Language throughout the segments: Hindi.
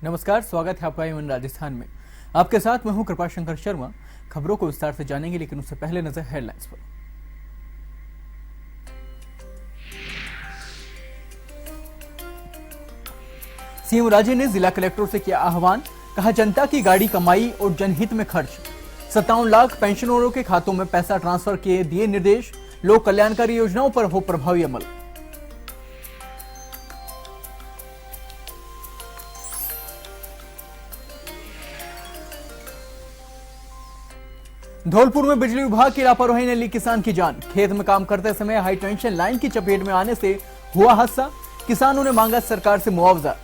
नमस्कार, स्वागत है आपका एवन राजस्थान में। आपके साथ मैं हूं कृपाशंकर शर्मा। खबरों को विस्तार से जानेंगे, लेकिन उससे पहले नजर हेडलाइंस पर। सीएम राजे ने जिला कलेक्टरों से किया आह्वान, कहा जनता की गाड़ी कमाई और जनहित में खर्च। 57 लाख पेंशनरों के खातों में पैसा ट्रांसफर किए दिए निर्देश, लोक कल्याणकारी योजनाओं पर हो प्रभावी अमल। धौलपुर में बिजली विभाग की लापरवाही ने ली किसान की जान। खेत में काम करते समय हाई टेंशन लाइन की चपेट में आने से हुआ हादसा। किसानों ने मांगा सरकार से मुआवजा।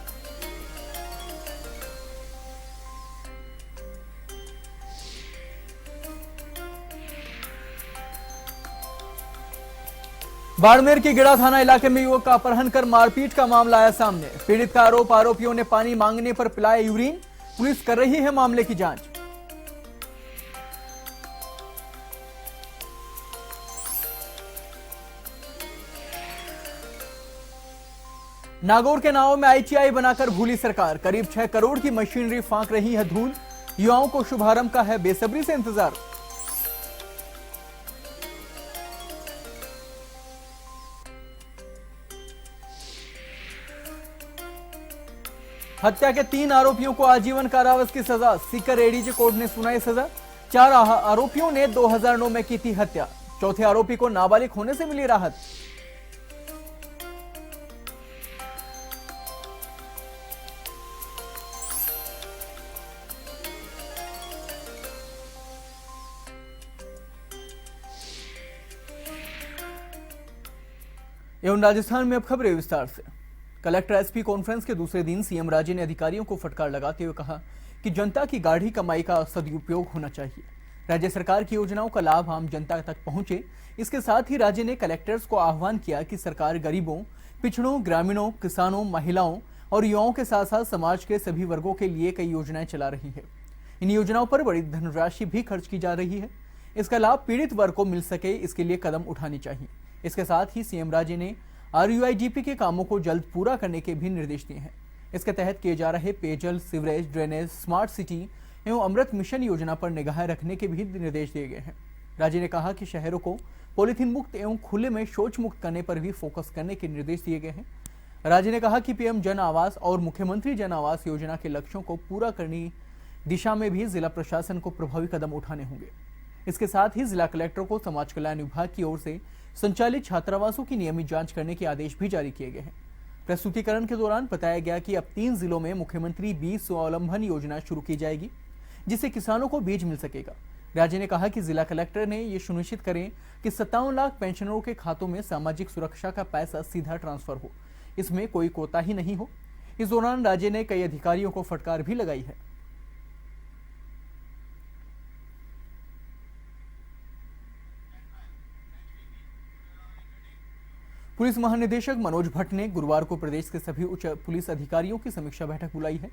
बाड़मेर के गिड़ा थाना इलाके में युवक का अपहरण कर मारपीट का मामला आया सामने। पीड़ित का आरोप, आरोपियों ने पानी मांगने पर पिलाया यूरिन। पुलिस कर रही है मामले की जांच। नागौर के नावों में आईटीआई बनाकर भूली सरकार। करीब 6 करोड़ की मशीनरी फांक रही है धूल। युवाओं को शुभारंभ का है बेसब्री से इंतजार। हत्या के 3 आरोपियों को आजीवन कारावास की सजा। सीकर एडीजे कोर्ट ने सुनाई सजा। 4 आरोपियों ने 2009 में की थी हत्या। चौथे आरोपी को नाबालिग होने से मिली राहत। एवं राजस्थान में अब खबरें विस्तार से। कलेक्टर एसपी कॉन्फ्रेंस के दूसरे दिन सीएम राजे ने अधिकारियों को फटकार लगाते हुए कहा कि जनता की गाढ़ी कमाई का सदुपयोग होना चाहिए। राज्य सरकार की योजनाओं का लाभ आम जनता तक पहुंचे। इसके साथ ही राजे ने कलेक्टर्स को आह्वान किया कि सरकार गरीबों, पिछड़ों, ग्रामीणों, किसानों, महिलाओं और युवाओं के साथ साथ समाज के सभी वर्गों के लिए कई योजनाएं चला रही है। इन योजनाओं पर बड़ी धनराशि भी खर्च की जा रही है। इसका लाभ पीड़ित वर्ग को मिल सके, इसके लिए कदम उठाने चाहिए। इसके साथ ही सीएम राजे ने आरयूआईडीपी के कामों को जल्द पूरा करने के भी निर्देश दिए हैं। इसके तहत किए जा रहे पेयजल, सीवरेज, ड्रेनेज, स्मार्ट सिटी एवं अमृत मिशन योजना पर निगाह रखने के भी निर्देश दिए गए हैं। राजे ने कहा कि शहरों को पॉलीथीन मुक्त एवं खुले में शौच मुक्त करने पर भी फोकस करने के निर्देश दिए गए हैं। राज्य ने कहा कि पीएम जन आवास और मुख्यमंत्री जन आवास योजना के लक्ष्यों को पूरा करने दिशा में भी जिला प्रशासन को प्रभावी कदम उठाने होंगे। इसके साथ ही जिला कलेक्टर को समाज कल्याण विभाग की ओर से संचालित छात्रावासों की नियमित जांच करने के आदेश भी जारी किए गए हैं। प्रस्तुतिकरण के दौरान बताया गया कि अब 3 जिलों में मुख्यमंत्री बीज स्वावलंबन योजना शुरू की जाएगी, जिससे किसानों को बीज मिल सकेगा। राज्य ने कहा कि जिला कलेक्टर ने यह सुनिश्चित करें कि 57 लाख पेंशनरों के खातों में सामाजिक सुरक्षा का पैसा सीधा ट्रांसफर हो, इसमें कोई कोताही नहीं हो। इस दौरान राज्य ने कई अधिकारियों को फटकार भी लगाई है। पुलिस महानिदेशक मनोज भट्ट ने गुरुवार को प्रदेश के सभी उच्च पुलिस अधिकारियों की समीक्षा बैठक बुलाई है।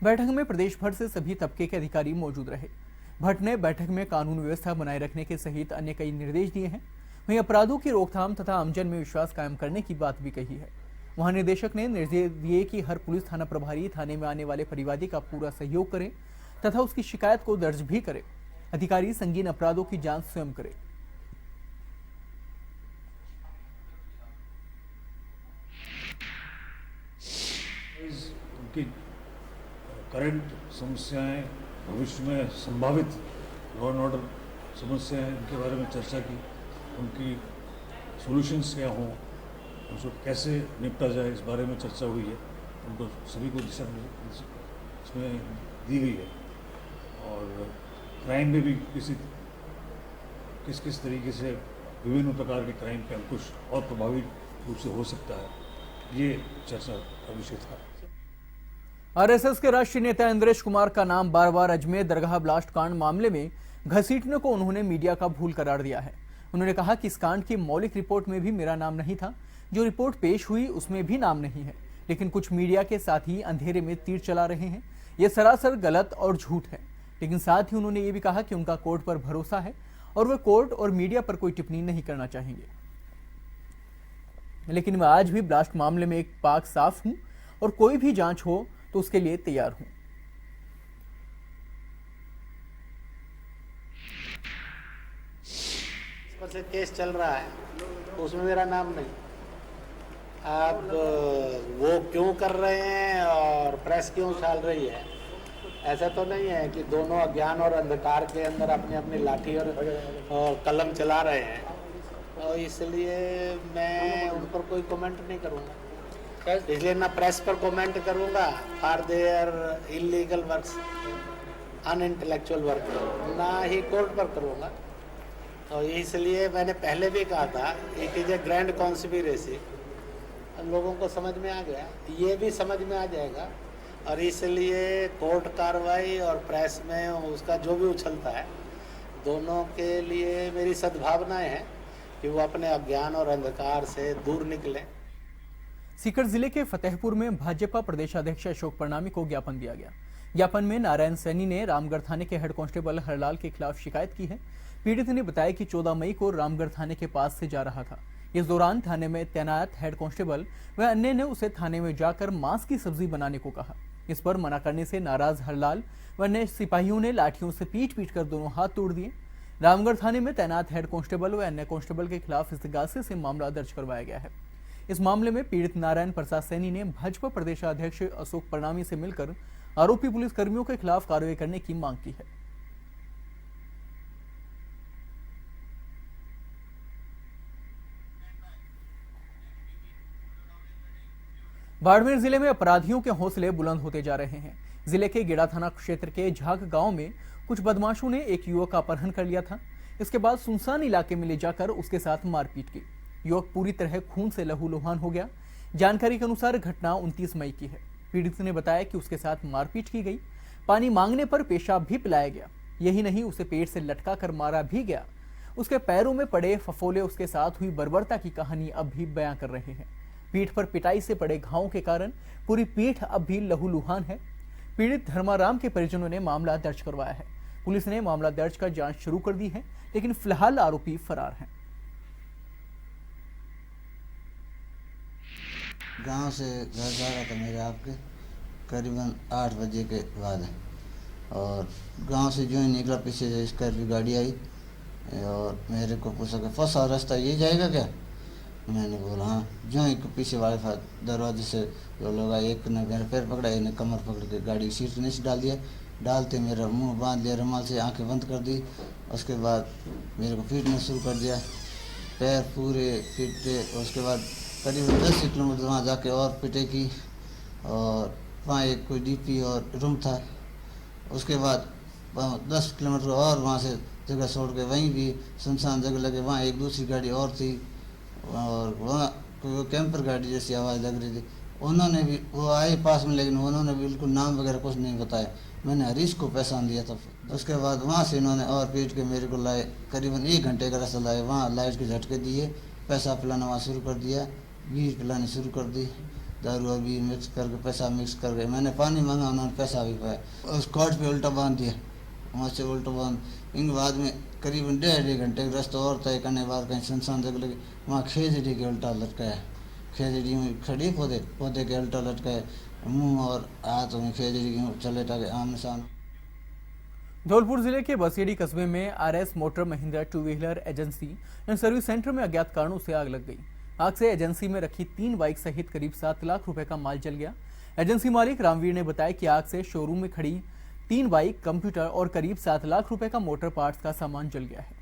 बैठक में प्रदेश भर से सभी तबके के अधिकारी मौजूद रहे। भट्ट ने बैठक में कानून व्यवस्था बनाए रखने के सहित अन्य कई निर्देश दिए हैं। वहीं अपराधों की रोकथाम तथा आमजन में विश्वास कायम करने की बात भी कही है। महानिदेशक ने निर्देश दिए कि हर पुलिस थाना प्रभारी थाने में आने वाले परिवादी का पूरा सहयोग करे तथा उसकी शिकायत को दर्ज भी करे। अधिकारी संगीन अपराधों की जांच स्वयं करे। उनकी करंट समस्याएं, भविष्य में संभावित लॉ एंड ऑर्डर समस्याएं, इनके बारे में चर्चा की। उनकी सॉल्यूशंस क्या हों, उनको कैसे निपटा जाए, इस बारे में चर्चा हुई है। उनको सभी को दिशा इसमें दी गई है। और क्राइम में भी किस किस तरीके से विभिन्न प्रकार के क्राइम पे अंकुश और प्रभावी रूप से हो सकता है, ये चर्चा का विषय था। आरएसएस के राष्ट्रीय नेता इंद्रेश कुमार का नाम बार बार अजमेर दरगाह ब्लास्ट कांड मामले में घसीटने को उन्होंने मीडिया का भूल करार दिया है। उन्होंने कहा कि इस कांड की मौलिक रिपोर्ट में भी मेरा नाम नहीं था, जो रिपोर्ट पेश हुई उसमें भी नाम नहीं है, लेकिन कुछ मीडिया के साथी अंधेरे में तीर चला रहे हैं। यह सरासर गलत और झूठ है। लेकिन साथ ही उन्होंने ये भी कहा कि उनका कोर्ट पर भरोसा है और वे कोर्ट और मीडिया पर कोई टिप्पणी नहीं करना चाहेंगे। लेकिन मैं आज भी ब्लास्ट मामले में एक पाक साफ हूं और कोई भी जांच हो तो उसके लिए तैयार हूं। इस पर से केस चल रहा है, उसमें मेरा नाम नहीं। अब वो क्यों कर रहे हैं और प्रेस क्यों उछाल रही है, ऐसा तो नहीं है कि दोनों अज्ञान और अंधकार के अंदर अपनी अपनी लाठी और कलम चला रहे हैं, और इसलिए मैं उन पर कोई कमेंट नहीं करूँगा। इसलिए ना प्रेस पर कमेंट करूँगा for their illegal works, unintellectual work, ना ही कोर्ट पर करूँगा। तो इसलिए मैंने पहले भी कहा था it is a grand conspiracy. लोगों को समझ में आ गया, ये भी समझ में आ जाएगा, और इसलिए कोर्ट कार्रवाई और प्रेस में उसका जो भी उछलता है, दोनों के लिए मेरी सद्भावनाएं हैं कि वो अपने अज्ञान और अंधकार से दूर निकलें। सीकर जिले के फतेहपुर में भाजपा प्रदेशाध्यक्ष अशोक परनामी को ज्ञापन दिया गया। ज्ञापन में नारायण सैनी ने रामगढ़ थाने के हेड कांस्टेबल हरलाल के खिलाफ शिकायत की है। पीड़ित ने बताया कि 14 मई को रामगढ़ थाने के पास से जा रहा था। इस दौरान थाने में तैनात हेड कांस्टेबल व अन्य ने उसे थाने में जाकर मांस की सब्जी बनाने को कहा। इस पर मना करने से नाराज हरलाल व अन्य सिपाहियों ने लाठियों से पीट कर दोनों हाथ तोड़ दिए। रामगढ़ थाने में तैनात हेड कांस्टेबल व अन्य कांस्टेबल के खिलाफ इस्तेगासे से मामला दर्ज करवाया गया है। इस मामले में पीड़ित नारायण प्रसाद सैनी ने भाजपा प्रदेशाध्यक्ष अशोक परनामी से मिलकर आरोपी पुलिस कर्मियों के खिलाफ कार्रवाई करने की मांग की है। बाड़मेर जिले में अपराधियों के हौसले बुलंद होते जा रहे हैं। जिले के गेड़ा थाना क्षेत्र के झाग गांव में कुछ बदमाशों ने एक युवक का अपहरण कर लिया था। इसके बाद सुनसान इलाके में ले जाकर उसके साथ मारपीट की। युवक पूरी तरह खून से लहूलुहान हो गया। जानकारी के अनुसार घटना 29 मई की है। पीड़ित ने बताया कि उसके साथ मारपीट की गई, पानी मांगने पर पेशाब भी पिलाया गया। यही नहीं, उसे पेट से लटका कर मारा भी गया। उसके पैरों में पड़े फफोले उसके साथ हुई बर्बरता की कहानी अब भी बयां कर रहे हैं। पीठ पर पिटाई से पड़े घावों के कारण पूरी पीठ अब भी लहूलुहान है। पीड़ित धर्माराम के परिजनों ने मामला दर्ज करवाया है। पुलिस ने मामला दर्ज कर जांच शुरू कर दी है, लेकिन फिलहाल आरोपी फरार हैं। गांव से घर जा रहा था मेरे आपके करीबन 8 बजे के बाद, और गांव से जो ही निकला पीछे से स्कॉर्पियो गाड़ी आई और मेरे को पूछा कि फंसा रास्ता ये जाएगा क्या। मैंने बोला हाँ। जो ही पीछे वाले दरवाजे से जो लोग आए, एक ने मेरा पैर पकड़ा, एक ने कमर पकड़ के गाड़ी की सीट नीचे डाल दिया। डालते मेरा मुंह बांध लिया रुमाल से, आंखें बंद कर दी। उसके बाद मेरे को पीटना शुरू कर दिया, पैर पूरे पीटते। उसके बाद करीबन 10 किलोमीटर वहाँ जाके और पिटे की, और वहाँ एक कोई डीपी और रूम था। उसके बाद 10 किलोमीटर और वहाँ से जगह छोड़ के वहीं भी सुनसान जगह लगे, वहाँ एक दूसरी गाड़ी और थी, और वहाँ कोई कैंपर गाड़ी जैसी आवाज़ लग रही थी। उन्होंने भी, वो आए पास में, लेकिन उन्होंने बिल्कुल नाम वगैरह कुछ नहीं बताया। मैंने हरीश को पहचान दिया था। उसके बाद वहाँ से इन्होंने और पीट के मेरे को लाए, करीबन 1 घंटे का रास्ता लाए। वहाँ लाइट के झटके दिए, पैसा पिलाना वहाँ शुरू कर दिया, बीर पिलानी शुरू कर दी, दारू और बीर मिक्स करके पैसा मिक्स कर गए। मैंने पानी मांगा, उन्होंने पैसा भी पाया। उस कॉट पे उल्टा बांध दिया, वहाँ से उल्टा बांध। इनके बाद में करीबन 1.5 घंटे का रास्ता और तय करने के बाद कहीं सुनसान जगह लगी, वहाँ खेजड़ी के उल्टा लटकाया। खेजड़ी में खड़ी पौधे के उल्टा लटकाए, मुंह और हाथ में खेजड़ी के चले टाके आमने सामने। धौलपुर जिले के बसेड़ी कस्बे में RS motor Mahindra 2 wheeler agency and service centre में अज्ञात कारणों से आग लग गई। आग से एजेंसी में रखी 3 बाइक सहित करीब 7 लाख रुपए का माल जल गया। एजेंसी मालिक रामवीर ने बताया कि आग से शोरूम में खड़ी 3 बाइक, कंप्यूटर और करीब 7 लाख रुपए का मोटर पार्ट्स का सामान जल गया है।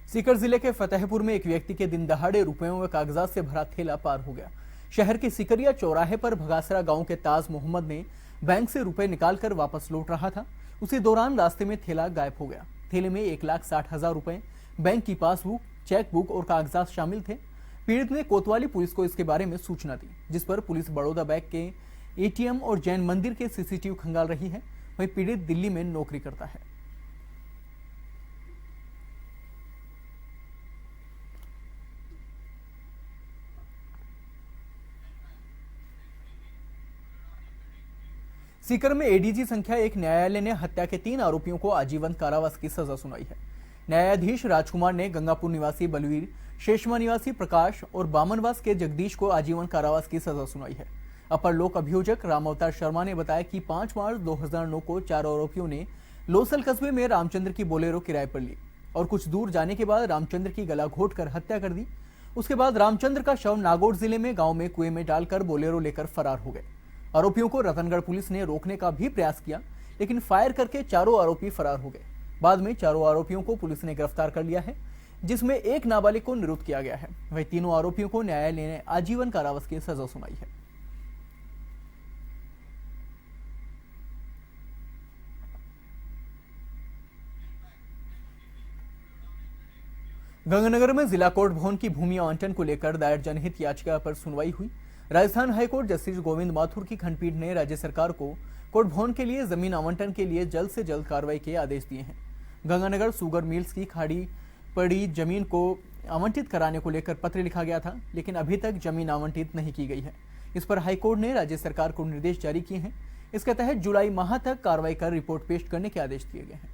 सीकर जिले के फतेहपुर में एक व्यक्ति के दिन दहाड़े रुपयों व कागजात से भरा थैला पार हो गया। शहर के सिकरिया चौराहे पर भगासरा गांव के ताज मोहम्मद ने बैंक से रुपए निकालकर वापस लौट रहा था। उसी दौरान रास्ते में थैला गायब हो गया। थैले में 1,60,000 रुपए, बैंक की पासबुक, चेक बुक और कागजात शामिल थे। पीड़ित ने कोतवाली पुलिस को इसके बारे में सूचना दी, जिस पर पुलिस बड़ौदा बैंक के एटीएम और जैन मंदिर के सीसीटीवी खंगाल रही है। वहीं पीड़ित दिल्ली में नौकरी करता है। सीकर में एडीजी संख्या 1 न्यायालय ने हत्या के 3 आरोपियों को आजीवन कारावास की सजा सुनाई है। न्यायाधीश राजकुमार ने गंगापुर निवासी बलवीर, शेषमा निवासी प्रकाश और बामनवास के जगदीश को आजीवन कारावास की सजा सुनाई है। अपर लोक अभियोजक राम अवतार शर्मा ने बताया कि 5 मार्च 2009 को 4 आरोपियों ने लोसल कस्बे में रामचंद्र की बोलेरो किराए पर ली और कुछ दूर जाने के बाद रामचंद्र की गला घोंटकर हत्या कर दी। उसके बाद रामचंद्र का शव नागौर जिले में गांव में कुएं में डालकर बोलेरो लेकर फरार हो गए। आरोपियों को रतनगढ़ पुलिस ने रोकने का भी प्रयास किया, लेकिन फायर करके चारों आरोपी फरार हो गए। बाद में चारों आरोपियों को पुलिस ने गिरफ्तार कर लिया है, जिसमें एक नाबालिग को निरुद्ध किया गया है। वहीं तीनों आरोपियों को न्यायालय ने आजीवन कारावास की सजा सुनाई है। गंगानगर में जिला कोर्ट भवन की भूमि आवंटन को लेकर दायर जनहित याचिका पर सुनवाई हुई। राजस्थान हाईकोर्ट जस्टिस गोविंद माथुर की खंडपीठ ने राज्य सरकार को कोर्ट भवन के लिए जमीन आवंटन के लिए जल्द से जल्द कार्रवाई के आदेश दिए हैं। गंगानगर सुगर मिल्स की खाड़ी पड़ी जमीन को आवंटित कराने को लेकर पत्र लिखा गया था, लेकिन अभी तक जमीन आवंटित नहीं की गई है। इस पर हाईकोर्ट ने राज्य सरकार को निर्देश जारी किए हैं। इसके तहत जुलाई माह तक कार्रवाई कर रिपोर्ट पेश करने के आदेश दिए गए हैं।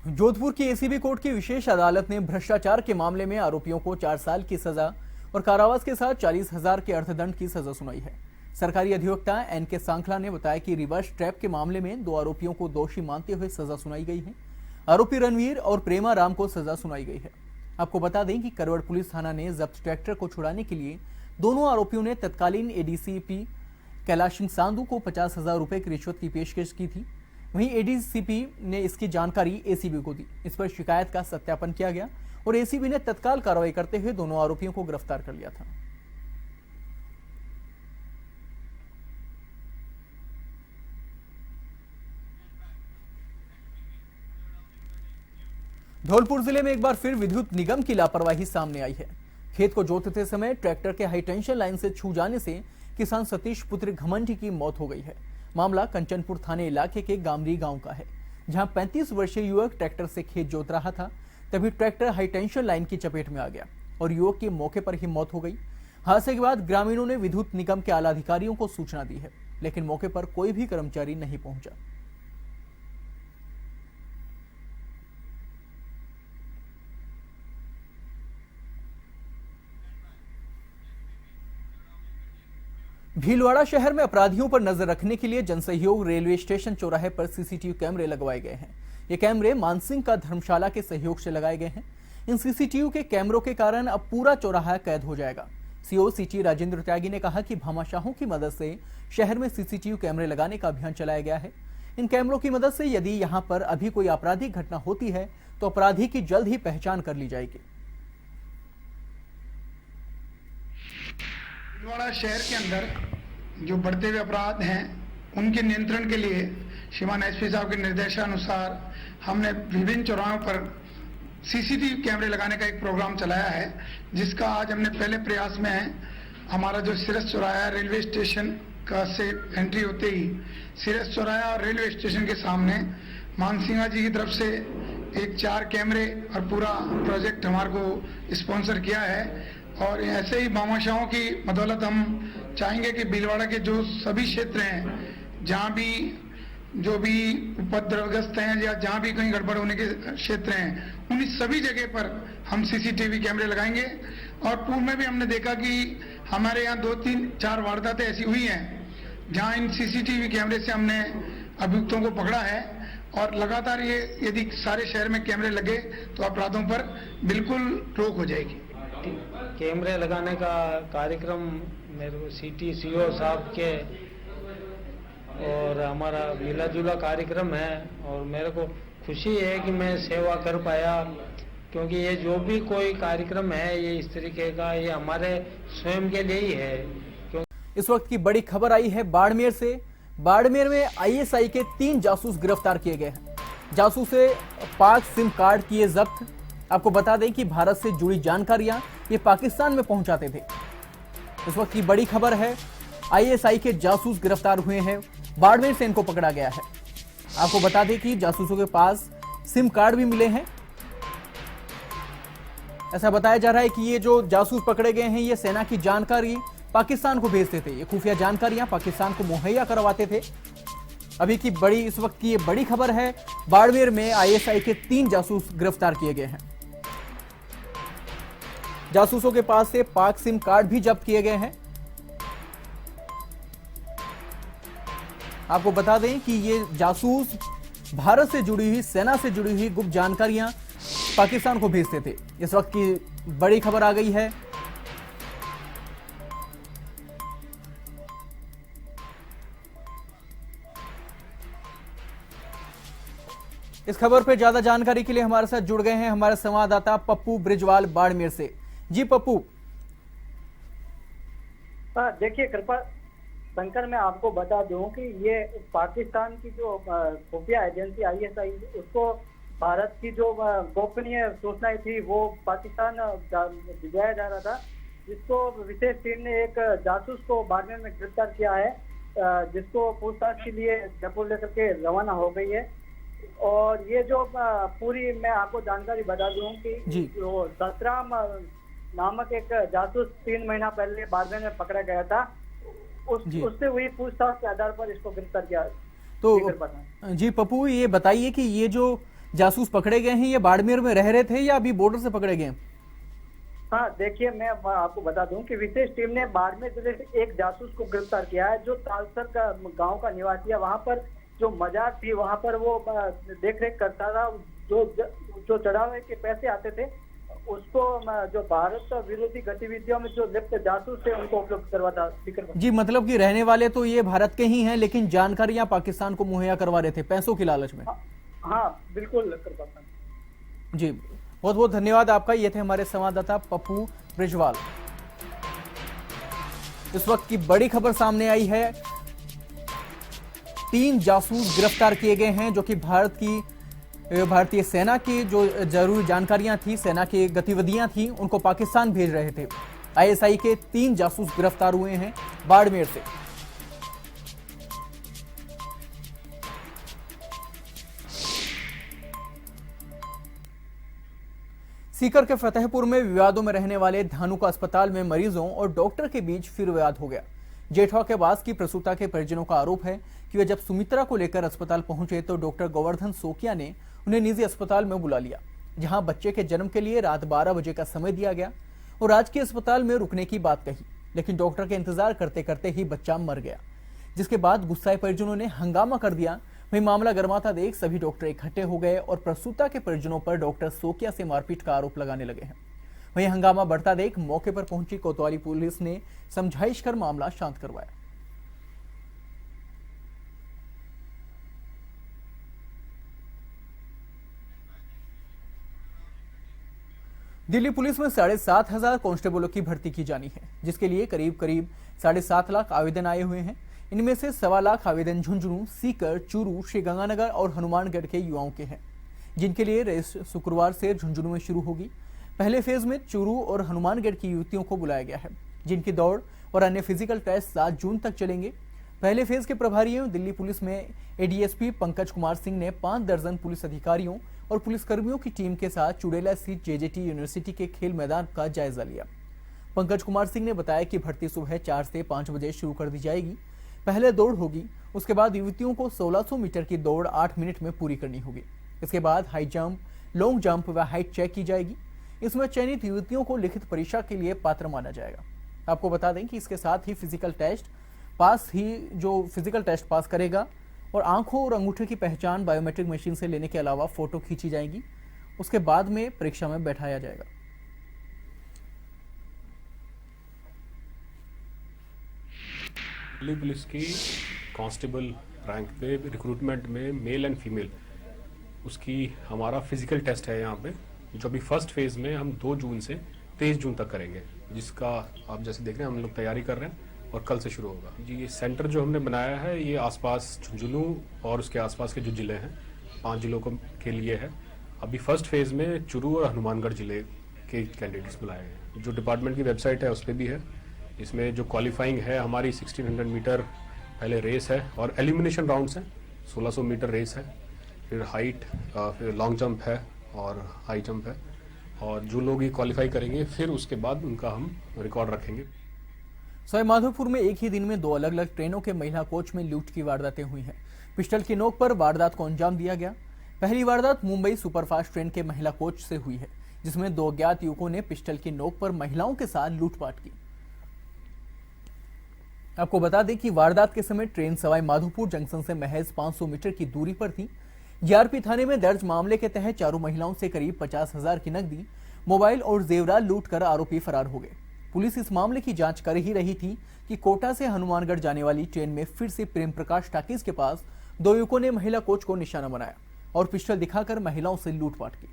जोधपुर की एसीबी कोर्ट की विशेष अदालत ने भ्रष्टाचार के मामले में आरोपियों को 4 साल की सजा और कारावास के साथ 40,000 के अर्थदंड की सजा सुनाई है। सरकारी अधिवक्ता एनके सांखला ने बताया कि रिवर्स ट्रैप के मामले में 2 आरोपियों को दोषी मानते हुए सजा सुनाई गई है। आरोपी रणवीर और प्रेमा राम को सजा सुनाई गई है। आपको बता दें कि करवड़ पुलिस थाना ने जब्त ट्रैक्टर को छुड़ाने के लिए दोनों आरोपियों ने तत्कालीन एडीसीपी कैलाश सिंह सांधू को 50,000 रुपए की रिश्वत की पेशकश की थी। वहीं एडीसीपी ने इसकी जानकारी एसीबी को दी। इस पर शिकायत का सत्यापन किया गया और एसीबी ने तत्काल कार्रवाई करते हुए दोनों आरोपियों को गिरफ्तार कर लिया था। धौलपुर जिले में एक बार फिर विद्युत निगम की लापरवाही सामने आई है। खेत को जोतते समय ट्रैक्टर के हाई टेंशन लाइन से छू जाने से किसान सतीश पुत्र घमंडी की मौत हो गई है। मामला कंचनपुर थाने इलाके के गामरी गांव का है, जहां 35 वर्षीय युवक ट्रैक्टर से खेत जोत रहा था, तभी ट्रैक्टर हाई टेंशन लाइन की चपेट में आ गया और युवक की मौके पर ही मौत हो गई। हादसे के बाद ग्रामीणों ने विद्युत निगम के आला अधिकारियों को सूचना दी है, लेकिन मौके पर कोई भी कर्मचारी नहीं पहुंचा। भीलवाड़ा शहर में अपराधियों पर नजर रखने के लिए जनसहयोग रेलवे स्टेशन चौराहे पर सीसीटीवी कैमरे लगवाए गए हैं। ये कैमरे मानसिंह का धर्मशाला के सहयोग से लगाए गए हैं। इन सीसीटीवी के कैमरों के कारण अब पूरा चौराहा कैद हो जाएगा। सीओ सिटी राजेंद्र त्यागी ने कहा कि भामाशाहों की मदद से शहर में सीसीटीवी कैमरे लगाने का अभियान चलाया गया है। इन कैमरों की मदद से यदि यहाँ पर अभी कोई आपराधिक घटना होती है तो अपराधी की जल्द ही पहचान कर ली जाएगी। भीलवाड़ा शहर के अंदर जो बढ़ते हुए अपराध हैं उनके नियंत्रण के लिए श्रीमान एसपी साहब के निर्देशानुसार हमने विभिन्न चौराहों पर सीसीटीवी कैमरे लगाने का एक प्रोग्राम चलाया है, जिसका आज हमने पहले प्रयास में है। हमारा जो सिरस चौराहा है, रेलवे स्टेशन का से एंट्री होते ही सिरस चौराहा और रेलवे स्टेशन के सामने मानसिंहा जी की तरफ से एक 4 कैमरे और पूरा प्रोजेक्ट हमारे को स्पॉन्सर किया है। और ऐसे ही भामाशाहों की बदौलत हम चाहेंगे कि भीलवाड़ा के जो सभी क्षेत्र हैं, जहाँ भी जो भी उपद्रवग्रस्त हैं या जहाँ भी कहीं गड़बड़ होने के क्षेत्र हैं, उन सभी जगह पर हम सीसीटीवी कैमरे लगाएंगे। और पूर्व में भी हमने देखा कि हमारे यहाँ 2-3-4 वारदातें ऐसी हुई हैं जहाँ इन सीसीटीवी कैमरे से हमने अभियुक्तों को पकड़ा है। और लगातार ये यदि सारे शहर में कैमरे लगे तो अपराधों पर बिल्कुल रोक हो जाएगी। कैमरे लगाने का कार्यक्रम मेरे को सिटी सीओ साहब के और हमारा मिला जुला कार्यक्रम है और मेरे को खुशी है कि मैं सेवा कर पाया, क्योंकि ये जो भी कोई कार्यक्रम है ये इस तरीके का ये हमारे स्वयं के लिए ही है। इस वक्त की बड़ी खबर आई है बाड़मेर से। बाड़मेर में आईएसआई के 3 जासूस गिरफ्तार किए गए हैं। जासूस से पाक सिम कार्ड किए जब्त। आपको बता दें कि भारत से जुड़ी जानकारियां ये पाकिस्तान में पहुंचाते थे। इस वक्त की बड़ी खबर है, आईएसआई के जासूस गिरफ्तार हुए हैं। बाड़मेर से इनको पकड़ा गया है। आपको बता दें कि जासूसों के पास सिम कार्ड भी मिले हैं। ऐसा बताया जा रहा है कि ये जो जासूस पकड़े गए हैं ये सेना की जानकारी पाकिस्तान को भेजते थे। ये खुफिया जानकारियां पाकिस्तान को मुहैया करवाते थे। अभी की बड़ी इस वक्त की ये बड़ी खबर है, बाड़मेर में आईएसआई के 3 जासूस गिरफ्तार किए गए हैं। जासूसों के पास से पाक सिम कार्ड भी जब्त किए गए हैं। आपको बता दें कि ये जासूस भारत से जुड़ी हुई, सेना से जुड़ी हुई गुप्त जानकारियां पाकिस्तान को भेजते थे। इस वक्त की बड़ी खबर आ गई है। इस खबर पर ज्यादा जानकारी के लिए हमारे साथ जुड़ गए हैं हमारे संवाददाता पप्पू ब्रिजवाल बाड़मेर से। जी पप्पू। देखिए कृपा शंकर, मैं आपको बता दूं कि ये पाकिस्तान की जो खुफिया एजेंसी आईएसआई, उसको भारत की जो गोपनीय सूचनाएं थी वो पाकिस्तान भिजवाया जा रहा था, जिसको विशेष टीम ने एक जासूस को बाड़मेर में गिरफ्तार किया है, जिसको पूछताछ के लिए जयपुर लेकर के रवाना हो गई है। और ये जो पूरी मैं आपको जानकारी बता दूं कि जो सतराम नामक एक जासूस 3 महीना पहले बाड़मेर में पकड़ा गया था, उससे हुई पूछताछ के आधार पर इसको गिरफ्तार किया। तो जी पप्पू, ये बताइए कि ये जो जासूस पकड़े गए हैं ये बाड़मेर में रह रहे थे या अभी बॉर्डर से पकड़े गए? हाँ देखिए, मैं आपको बता दूं कि विशेष टीम ने बाड़मेर जिले से एक जासूस को गिरफ्तार किया है, जो तालसर का गांव का निवासी है। वहां पर जो मजार थी वहां पर वो देख रेख करता था। जो चढ़ावे के पैसे आते थे उसको जो भारत विरोधी गतिविधियों में जो लिप्त जासूस थे उनको उपलब्ध करवाता। जी, मतलब कि रहने वाले तो ये भारत के ही हैं लेकिन जानकारियां पाकिस्तान को मुहैया करवा रहे थे पैसों की लालच में। हाँ बिल्कुल जी, बहुत बहुत धन्यवाद आपका। ये थे हमारे संवाददाता पप्पू ब्रिजवाल। इस वक्त की बड़ी खबर सामने आई है, 3 जासूस गिरफ्तार किए गए हैं जो कि भारतीय सेना की जो जरूरी जानकारियां थी, सेना की गतिविधियां थी, उनको पाकिस्तान भेज रहे थे। आईएसआई के 3 जासूस गिरफ्तार हुए हैं बाड़मेर से। सीकर के फतेहपुर में विवादों में रहने वाले धानुका अस्पताल में मरीजों और डॉक्टर के बीच फिर विवाद हो गया। जेठवा के वास की प्रसूता के परिजनों का आरोप है कि वे जब सुमित्रा को लेकर अस्पताल पहुंचे तो डॉक्टर गोवर्धन सोकिया ने उन्हें निजी अस्पताल में बुला लिया, जहां बच्चे के जन्म के लिए रात 12 बजे का समय दिया गया और राजकीय अस्पताल में रुकने की बात कही, लेकिन डॉक्टर के इंतजार करते करते ही बच्चा मर गया, जिसके बाद गुस्साए परिजनों ने हंगामा कर दिया। वहीं मामला गर्माता देख सभी डॉक्टर इकट्ठे हो गए और प्रसूता के परिजनों पर डॉक्टर सोकिया से मारपीट का आरोप लगाने लगे हैं। वहीं हंगामा बढ़ता देख मौके पर पहुंची कोतवाली पुलिस ने समझाइश कर मामला शांत करवाया। दिल्ली पुलिस में 7,500 कांस्टेबलों की भर्ती की जानी है, जिसके लिए करीब 7.5 लाख आवेदन आए हुए हैं। इनमें से 1.25 लाख आवेदन झुंझुनू, सीकर, चूरू, श्रीगंगानगर और हनुमानगढ़ के युवाओं के हैं, जिनके लिए रेस शुक्रवार से झुंझुनू में शुरू होगी। पहले फेज में चूरू और हनुमानगढ़ की युवतियों को बुलाया गया है, जिनकी दौड़ और अन्य फिजिकल टेस्ट 7 जून तक चलेंगे। पहले फेज के प्रभारियों दिल्ली पुलिस में एडीएसपी पंकज कुमार सिंह ने 5 दर्जन पुलिस अधिकारियों और पुलिसकर्मियों की टीम के साथ चुड़ैला स्थित जेजेटी यूनिवर्सिटी के खेल मैदान का जायजा लिया। पंकज कुमार सिंह ने बताया कि भर्ती सुबह 4 से 5 बजे शुरू कर दी जाएगी। पहले दौड़ होगी, उसके बाद युवतियों को 1600 मीटर की दौड़ 8 मिनट में पूरी करनी होगी। इसके बाद हाई जंप, लॉन्ग जंप व हाइट चेक की जाएगी। इसमें चयनित युवतियों को लिखित परीक्षा के लिए पात्र माना जाएगा। आपको बता दें कि इसके साथ ही फिजिकल टेस्ट पास करेगा और आंखों और अंगूठे की पहचान बायोमेट्रिक मशीन से लेने के अलावा फोटो खींची जाएगी, उसके बाद में परीक्षा में बैठाया जाएगा। दिल्ली पुलिस की कांस्टेबल रैंक पे रिक्रूटमेंट में मेल एंड फीमेल उसकी हमारा फिजिकल टेस्ट है यहाँ पे, जो अभी फर्स्ट फेज में हम 2 जून से 23 जून तक करेंगे, जिसका आप जैसे देख रहे हैं हम लोग तैयारी कर रहे हैं और कल से शुरू होगा। जी, ये सेंटर जो हमने बनाया है ये आसपास झुंझुनू और उसके आसपास के जो ज़िले हैं 5 जिलों के लिए है। अभी फर्स्ट फेज़ में चूरू और हनुमानगढ़ ज़िले के कैंडिडेट्स बुलाए हैं। जो डिपार्टमेंट की वेबसाइट है उस पर भी है। इसमें जो क्वालिफाइंग है हमारी 1600 मीटर पहले रेस है और एलिमिनेशन राउंड्स हैं, 1600 मीटर रेस है, फिर हाइट, फिर लॉन्ग जंप है और हाई जंप है। और जो लोग ये क्वालिफाई करेंगे फिर उसके बाद उनका हम रिकॉर्ड रखेंगे। सवाई माधोपुर में एक ही दिन में 2 अलग अलग ट्रेनों के महिला कोच में लूट की वारदातें हुई हैं। पिस्टल की नोक पर वारदात को अंजाम दिया गया। पहली वारदात मुंबई सुपरफास्ट ट्रेन के महिला कोच से हुई है, जिसमें 2 अज्ञात युवकों ने पिस्टल की नोक पर महिलाओं के साथ लूटपाट की। आपको बता दें कि वारदात के समय ट्रेन सवाई माधोपुर जंक्शन से महज 500 मीटर की दूरी पर थी। जीआरपी थाने में दर्ज मामले के तहत चारों महिलाओं से करीब 50,000 की नकदी, मोबाइल और जेवरात लूटकर आरोपी फरार हो गए। पुलिस इस मामले की जांच कर ही रही थी कि कोटा से हनुमानगढ़ जाने वाली ट्रेन में फिर से प्रेम प्रकाश टाकीज के पास 2 युवकों ने महिला कोच को निशाना बनाया और पिस्टल दिखाकर महिलाओं से लूटपाट की।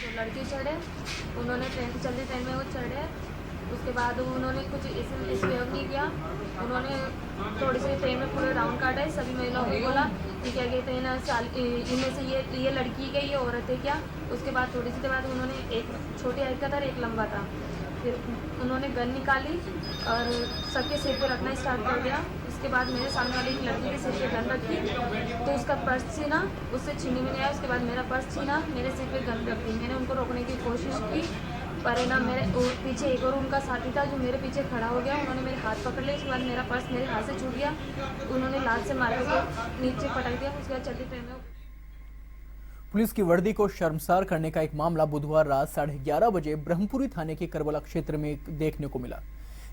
जो लड़के चढ़े, उन्होंने चलती ट्रेन में वो चढ़े, उसके बाद उन्होंने कुछ इस प्रयोग नहीं किया। उन्होंने थोड़ी सी ट्रेन में पूरे राउंड काटा है। सभी महिलाओं को बोला कि क्या कहते हैं ना, इनमें से ये लड़की है, ये औरत है क्या। उसके बाद थोड़ी सी देर बाद उन्होंने एक छोटी हाइट का था और एक लंबा था। फिर उन्होंने गन निकाली और सबके सिर पे रखना स्टार्ट कर दिया। उसके बाद मेरे सामने वाली एक लड़की के सिर पे गन रखी तो उसका पर्स छीना, उससे छीनने में नहीं आया। उसके बाद मेरा पर्स छीना, मेरे सिर पे गन रख दी। मैंने उनको रोकने की कोशिश की पर है ना, मेरे पीछे एक और उनका साथी था जो मेरे पीछे खड़ा हो गया। उन्होंने मेरे हाथ पकड़ लिया। उसके बाद मेरा पर्स मेरे हाथ से छूट गया। उन्होंने लात से मार के नीचे पटक दिया। उसके बाद चलती ट्रेन में पुलिस की वर्दी को शर्मसार करने का एक मामला बुधवार रात 11:30 बजे ब्रह्मपुरी थाने के करबला क्षेत्र में देखने को मिला,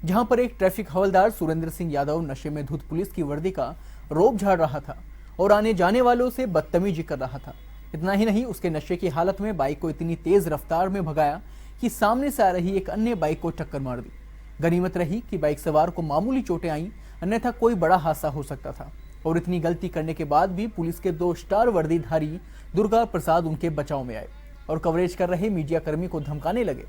जहां पर एक ट्रैफिक हवलदार सुरेंद्र सिंह यादव नशे में धुत पुलिस की वर्दी का रोब झाड़ रहा था और आने जाने वालों से बदतमीजी कर रहा था। इतना ही नहीं, उसके नशे की हालत में बाइक को इतनी तेज रफ्तार में भगाया कि सामने से आ रही एक अन्य बाइक को टक्कर मार दी। गनीमत रही कि बाइक सवार को मामूली चोटें आईं, अन्यथा कोई बड़ा हादसा हो सकता था। और इतनी गलती करने के बाद भी पुलिस के 2 स्टार वर्दीधारी दुर्गा प्रसाद उनके बचाव में आए और कवरेज कर रहे मीडिया कर्मी को धमकाने लगे।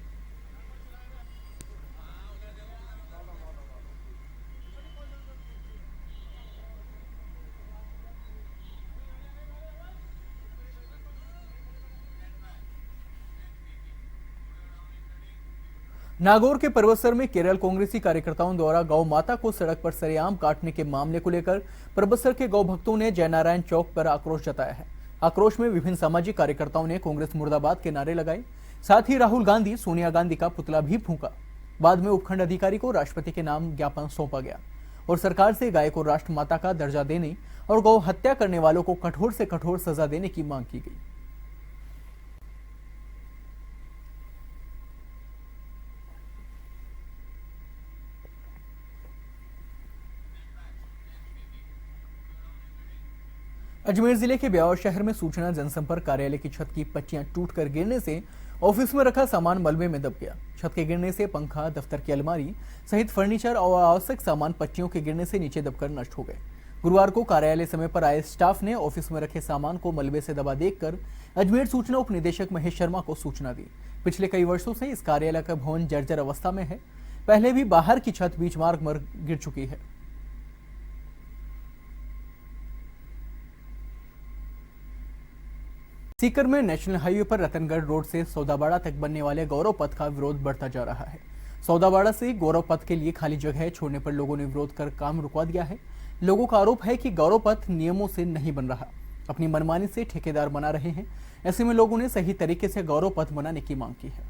नागौर के परबतसर में केरल कांग्रेसी कार्यकर्ताओं द्वारा गौ माता को सड़क पर सरेआम काटने के मामले को लेकर परबतसर के गौ भक्तों ने जयनारायण चौक पर आक्रोश जताया है। आक्रोश में विभिन्न सामाजिक कार्यकर्ताओं ने कांग्रेस मुर्दाबाद के नारे लगाए। साथ ही राहुल गांधी, सोनिया गांधी का पुतला भी फूंका। बाद में उपखंड अधिकारी को राष्ट्रपति के नाम ज्ञापन सौंपा गया और सरकार से गाय को राष्ट्र माता का दर्जा देने और गौ हत्या करने वालों को कठोर से कठोर सजा देने की मांग की गई। अजमेर जिले के ब्यावर शहर में सूचना जनसंपर्क कार्यालय की छत की पट्टियां टूटकर गिरने से ऑफिस में रखा सामान मलबे में दब गया। छत के गिरने से पंखा, दफ्तर की अलमारी सहित फर्नीचर और आवश्यक सामान पट्टियों के गिरने से नीचे दबकर नष्ट हो गए। गुरुवार को कार्यालय समय पर आए स्टाफ ने ऑफिस में रखे सामान को मलबे से दबा देखकर अजमेर सूचना उप निदेशक महेश शर्मा को सूचना दी। पिछले कई वर्षों से इस कार्यालय का भवन जर्जर अवस्था में है। पहले भी बाहर की छत बीच मार्ग पर गिर चुकी है। सीकर में नेशनल हाईवे पर रतनगढ़ रोड से सौदाबाड़ा तक बनने वाले गौरव पथ का विरोध बढ़ता जा रहा है। सौदाबाड़ा से गौरव पथ के लिए खाली जगह छोड़ने पर लोगों ने विरोध कर काम रुकवा दिया है। लोगों का आरोप है कि गौरव पथ नियमों से नहीं बन रहा, अपनी मनमानी से ठेकेदार बना रहे हैं। ऐसे में लोगों ने सही तरीके से गौरव पथ बनाने की मांग की है।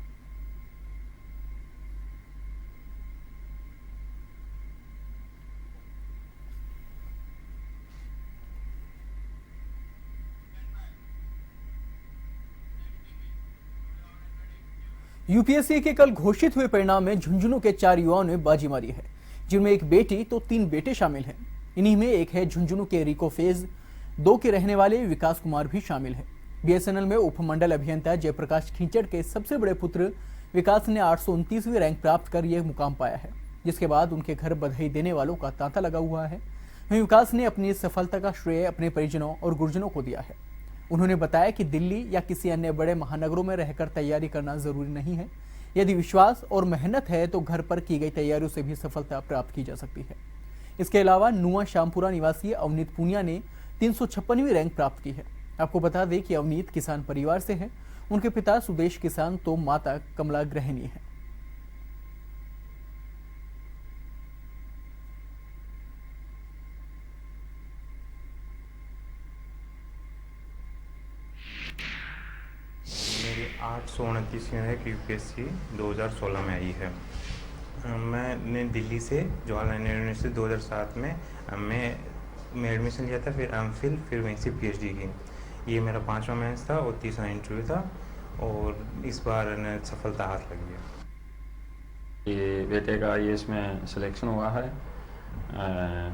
यूपीएससी के कल घोषित हुए परिणाम में झुंझुनू के 4 युवाओं ने बाजी मारी है, जिनमें एक बेटी तो 3 बेटे शामिल हैं। इन्हीं में एक है झुंझुनू के रिको फेज 2 के रहने वाले विकास कुमार भी शामिल है। बीएसएनएल में उपमंडल अभियंता जयप्रकाश खींचड़ के सबसे बड़े पुत्र विकास ने 829वीं रैंक प्राप्त कर यह मुकाम पाया है, जिसके बाद उनके घर बधाई देने वालों का तांता लगा हुआ है। वहीं विकास ने अपनी सफलता का श्रेय अपने परिजनों और गुरुजनों को दिया है। उन्होंने बताया कि दिल्ली या किसी अन्य बड़े महानगरों में रहकर तैयारी करना जरूरी नहीं है। यदि विश्वास और मेहनत है तो घर पर की गई तैयारियों से भी सफलता प्राप्त की जा सकती है। इसके अलावा नुआ शामपुरा निवासी अवनीत पुनिया ने 356वीं रैंक प्राप्त की है। आपको बता दें कि अवनीत किसान परिवार से है। उनके पिता सुदेश किसान तो माता कमला गृहिणी है। 129 रैंक यूपीएससी 2016 में आई है। मैंने दिल्ली से जवाहरलाल नेहरू यूनिवर्सिटी 2007 में मैं एडमिशन लिया था, फिर एमफिल, फिर वहीं से पीएचडी की। ये मेरा 5वां मेंस था और 30वां इंटरव्यू था और इस बार सफलता हाथ लगी है। ये बेटे का आईएएस में सिलेक्शन हुआ है,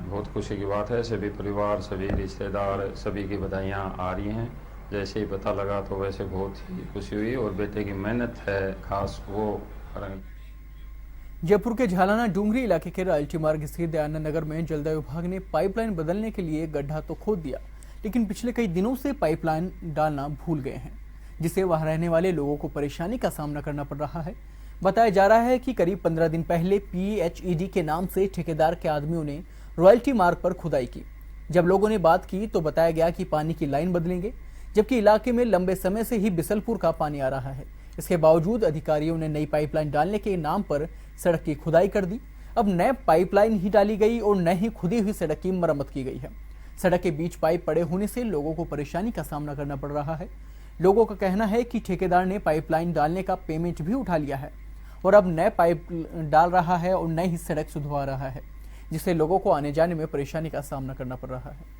बहुत खुशी की बात है। सभी परिवार, सभी रिश्तेदार, सभी की बधाइयाँ आ रही हैं। जैसे ही पता लगा तो वैसे बहुत ही खुशी हुई और बेटे की मेहनत है खास वो। जयपुर के झालाना डूंगरी इलाके के रायल्टी मार्ग स्थित दयानंद नगर में जलदाय विभाग ने पाइपलाइन बदलने के लिए गड्ढा तो खोद दिया, लेकिन पिछले कई दिनों से पाइपलाइन डालना भूल गए हैं, जिससे वहां रहने वाले लोगों को परेशानी का सामना करना पड़ रहा है। बताया जा रहा है कि करीब 15 दिन पहले PHED के नाम से ठेकेदार के आदमियों ने रॉयल्टी मार्ग पर खुदाई की। जब लोगों ने बात की तो बताया गया कि पानी की लाइन बदलेंगे, जबकि इलाके में लंबे समय से ही बिसलपुर का पानी आ रहा है। इसके बावजूद अधिकारियों ने नई पाइपलाइन डालने के नाम पर सड़क की खुदाई कर दी। अब नए पाइपलाइन ही डाली गई और न ही खुदी हुई सड़क की मरम्मत की गई है। सड़क के बीच पाइप पड़े होने से लोगों को परेशानी का सामना करना पड़ रहा है। लोगों का कहना है कि ठेकेदार ने पाइपलाइन डालने का पेमेंट भी उठा लिया है और अब नए पाइप डाल रहा है और नई ही सड़क सुधरवा रहा है, जिससे लोगों को आने जाने में परेशानी का सामना करना पड़ रहा है।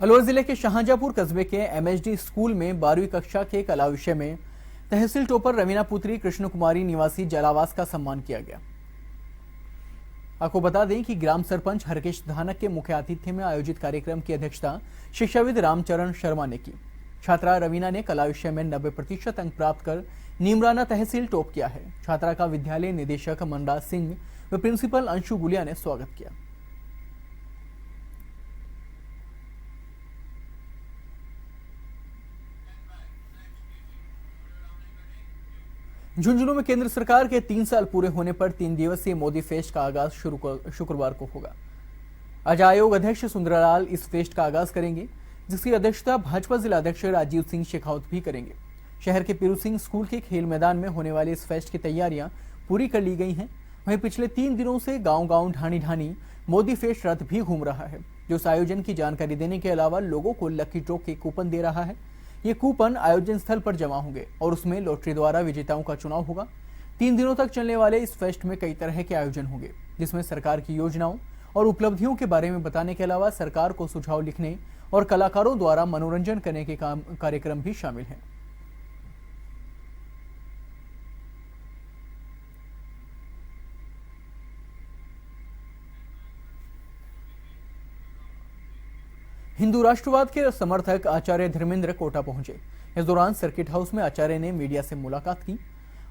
अलवर जिले के शाहजहांपुर कस्बे के MHD स्कूल में 12वीं कक्षा के कला विषय में तहसील टॉपर रवीना पुत्री कृष्ण कुमारी निवासी जलावास का सम्मान किया गया। आपको बता दें कि ग्राम सरपंच हरकेश धानक के मुख्य आतिथ्य में आयोजित कार्यक्रम की अध्यक्षता शिक्षाविद रामचरण शर्मा ने की। छात्रा रवीना ने कला विषय में 90% अंक प्राप्त कर नीमराना तहसील टॉप किया है। छात्रा का विद्यालय निदेशक मनराज सिंह व प्रिंसिपल अंशु गुलिया ने स्वागत किया। झुंझुनू में केंद्र सरकार के 3 साल पूरे होने पर 3 दिवसीय मोदी फेस्ट का आगाज शुक्रवार को होगा। आज आयोग अध्यक्ष सुंदरलाल इस फेस्ट का आगाज करेंगे, जिसकी अध्यक्षता भाजपा जिला अध्यक्ष राजीव सिंह शेखावत भी करेंगे। शहर के पीरू सिंह स्कूल के खेल मैदान में होने वाले इस फेस्ट की तैयारियां पूरी कर ली गई हैं। वहीं पिछले 3 दिनों से गांव-गांव, ढाणी-ढाणी मोदी फेस्ट रथ भी घूम रहा है, जो इस आयोजन की जानकारी देने के अलावा लोगों को लकी ड्रॉ के कूपन दे रहा है। ये कूपन आयोजन स्थल पर जमा होंगे और उसमें लॉटरी द्वारा विजेताओं का चुनाव होगा। 3 दिनों तक चलने वाले इस फेस्ट में कई तरह के आयोजन होंगे, जिसमें सरकार की योजनाओं और उपलब्धियों के बारे में बताने के अलावा सरकार को सुझाव लिखने और कलाकारों द्वारा मनोरंजन करने के कार्यक्रम भी शामिल हैं। हिंदू राष्ट्रवाद के समर्थक आचार्य धर्मेंद्र कोटा पहुंचे। इस दौरान सर्किट हाउस में आचार्य ने मीडिया से मुलाकात की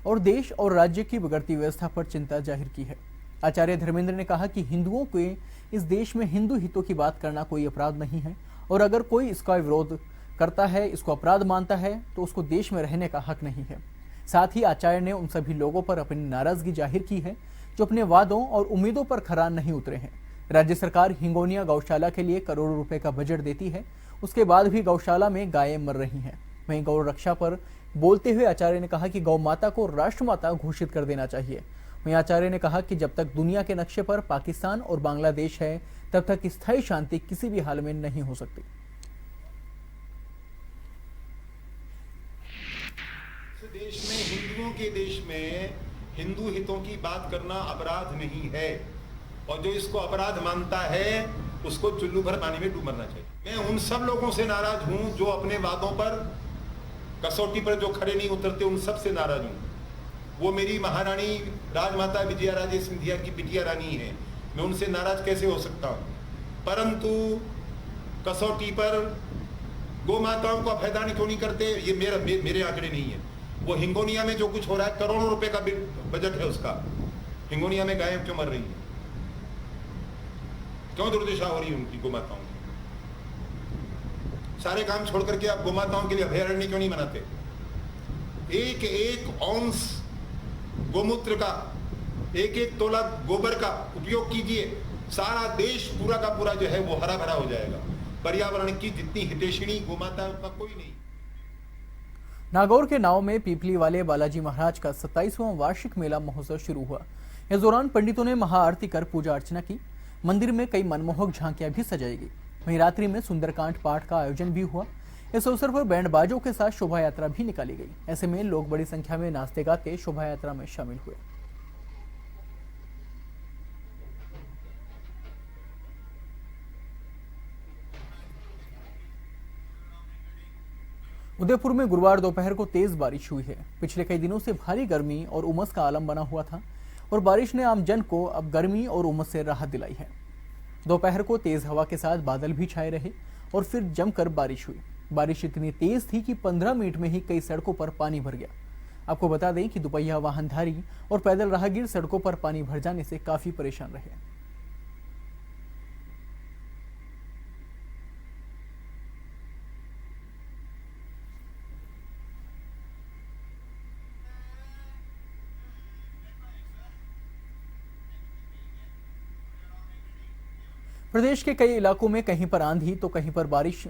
और देश और राज्य की बिगड़ती व्यवस्था पर चिंता जाहिर की है। आचार्य धर्मेंद्र ने कहा कि हिंदुओं के इस देश में हिंदू हितों की बात करना कोई अपराध नहीं है और अगर कोई इसका विरोध करता है, इसको अपराध मानता है, तो उसको देश में रहने का हक नहीं है। साथ ही आचार्य ने उन सभी लोगों पर अपनी नाराजगी जाहिर की है जो अपने वादों और उम्मीदों पर खरा नहीं उतरे हैं। राज्य सरकार हिंगोनिया गौशाला के लिए करोड़ों रुपए का बजट देती है, उसके बाद भी गौशाला में गायें मर रही हैं। वहीं गौ रक्षा पर बोलते हुए आचार्य ने कहा कि गौ माता को राष्ट्रमाता घोषित कर देना चाहिए। वहीं आचार्य ने कहा कि जब तक दुनिया के नक्शे पर पाकिस्तान और बांग्लादेश है, तब तक स्थायी शांति किसी भी हाल में नहीं हो सकती। देश में, हिंदुओं के देश में हिंदू हितों की बात करना अपराध नहीं है और जो इसको अपराध मानता है उसको चुल्लू भर पानी में डूब मरना चाहिए। मैं उन सब लोगों से नाराज हूं जो अपने वादों पर, कसौटी पर जो खड़े नहीं उतरते, उन सब से नाराज हूं। वो मेरी महारानी राजमाता विजया राजे सिंधिया की बिटिया रानी है, मैं उनसे नाराज कैसे हो सकता हूं? परंतु कसौटी पर गौ माताओं का फायदा क्यों नहीं करते, ये मेरे आंकड़े नहीं है। वो हिंगोनिया में जो कुछ हो रहा है, करोड़ों रुपए का बजट है उसका, हिंगोनिया में गायें क्यों मर रही है, क्यों दुर्दशा हो रही है उनकी गोमाताओं की? सारे काम छोड़ करके आप गोमाताओं के लिए अभयारण्य क्यों नहीं बनाते? एक एक औंस गोमूत्र का, एक एक तोला गोबर का उपयोग कीजिए, सारा देश पूरा का पूरा जो है वो हरा भरा हो जाएगा। पर्यावरण की जितनी हितैषिणी गोमाता उतना कोई नहीं। नागौर के नाव में पीपली वाले बालाजी महाराज का 27वां वार्षिक मेला महोत्सव शुरू हुआ। इस दौरान पंडितों ने महाआरती कर पूजा अर्चना की। मंदिर में कई मनमोहक झांकियां भी सजाई गई। वहीं रात्रि में सुंदरकांड पाठ का आयोजन भी हुआ। इस अवसर पर बैंड बाजों के साथ शोभा यात्रा भी निकाली गई। ऐसे में लोग बड़ी संख्या में नाचते गाते शोभा यात्रा में शामिल हुए। उदयपुर में गुरुवार दोपहर को तेज बारिश हुई है। पिछले कई दिनों से भारी गर्मी और उमस का आलम बना हुआ था और बारिश ने आम जन को अब गर्मी और उमस से राहत दिलाई है। दोपहर को तेज हवा के साथ बादल भी छाए रहे और फिर जमकर बारिश हुई। बारिश इतनी तेज थी कि 15 मिनट में ही कई सड़कों पर पानी भर गया। आपको बता दें कि दुपहिया वाहनधारी और पैदल राहगीर सड़कों पर पानी भर जाने से काफी परेशान रहे। प्रदेश के कई इलाकों में कहीं पर आंधी तो कहीं पर बारिश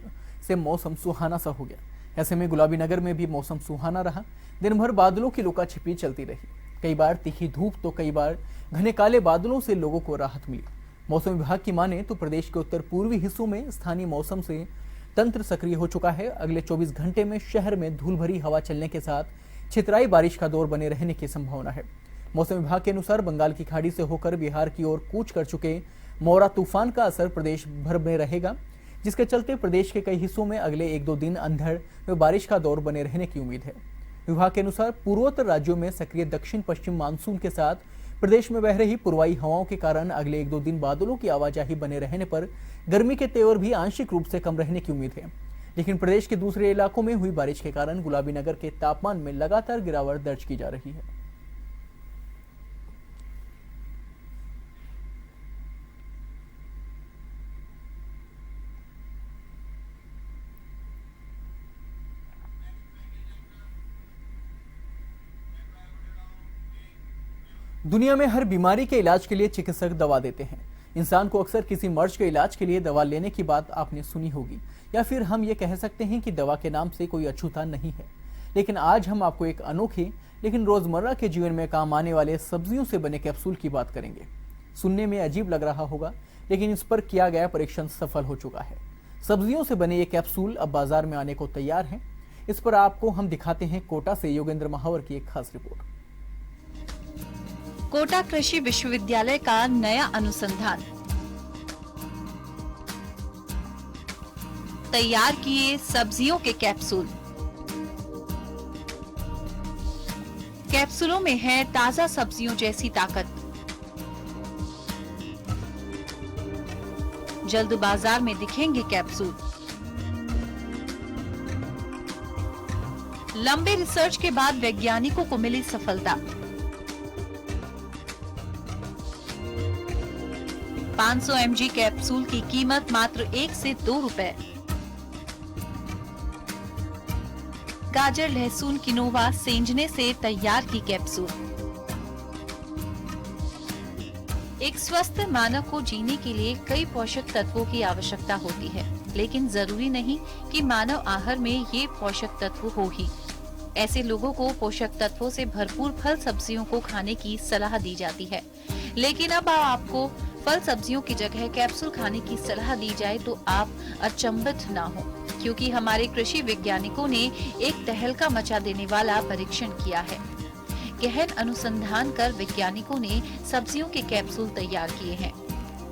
से मौसम सुहाना सा हो गया। ऐसे में गुलाबी नगर में भी मौसम सुहाना रहा। दिन भर बादलों की लुकाछिपी चलती रही। कई बार तीखी धूप तो कई बार घने काले बादलों से लोगों को राहत मिली। मौसम विभाग की माने तो प्रदेश के उत्तर पूर्वी हिस्सों में स्थानीय मौसम से तंत्र सक्रिय हो चुका है। अगले 24 घंटे में शहर में धूल भरी हवा चलने के साथ छितराई बारिश का दौर बने रहने की संभावना है। मौसम विभाग के अनुसार बंगाल की खाड़ी से होकर बिहार की ओर कूच कर चुके मोरा तूफान का असर प्रदेश भर में रहेगा, जिसके चलते प्रदेश के कई हिस्सों में अगले 1-2 दिन अंधड़ व बारिश का दौर बने रहने की उम्मीद है। विभाग के अनुसार पूर्वोत्तर राज्यों में सक्रिय दक्षिण पश्चिम मानसून के साथ प्रदेश में बह रही पूर्वाई हवाओं के कारण अगले 1-2 दिन बादलों की आवाजाही बने रहने पर गर्मी के तेवर भी आंशिक रूप से कम रहने की उम्मीद है। लेकिन प्रदेश के दूसरे इलाकों में हुई बारिश के कारण गुलाबी नगर के तापमान में लगातार गिरावट दर्ज की जा रही है। दुनिया में हर बीमारी के इलाज के लिए चिकित्सक दवा देते हैं। इंसान को अक्सर किसी मर्ज के इलाज के लिए दवा लेने की बात आपने सुनी होगी, या फिर हम ये कह सकते हैं कि दवा के नाम से कोई अछूता नहीं है। लेकिन आज हम आपको एक अनोखे लेकिन रोजमर्रा के जीवन में काम आने वाले सब्जियों से बने कैप्सूल की बात करेंगे। सुनने में अजीब लग रहा होगा, लेकिन इस पर किया गया परीक्षण सफल हो चुका है। सब्जियों से बने ये कैप्सूल अब बाजार में आने को तैयार हैं। इस पर आपको हम दिखाते हैं कोटा से योगेंद्र महावर की एक खास रिपोर्ट। कोटा कृषि विश्वविद्यालय का नया अनुसंधान, तैयार किए सब्जियों के कैप्सूल। कैप्सूलों में है ताजा सब्जियों जैसी ताकत। जल्द बाजार में दिखेंगे कैप्सूल। लंबे रिसर्च के बाद वैज्ञानिकों को मिली सफलता। 500 mg कैप्सूल की कीमत मात्र 1 से 2 रुपए। गाजर, लहसुन, किनोवा, सेंजने से तैयार की कैप्सूल। एक स्वस्थ मानव को जीने के लिए कई पोषक तत्वों की आवश्यकता होती है, लेकिन जरूरी नहीं कि मानव आहार में ये पोषक तत्व हो ही। ऐसे लोगों को पोषक तत्वों से भरपूर फल सब्जियों को खाने की सलाह दी जाती है। लेकिन अब आपको फल सब्जियों की जगह कैप्सूल खाने की सलाह दी जाए तो आप अचंभित ना हो, क्योंकि हमारे कृषि वैज्ञानिकों ने एक तहलका मचा देने वाला परीक्षण किया है। गहन अनुसंधान कर वैज्ञानिकों ने सब्जियों के कैप्सूल तैयार किए हैं।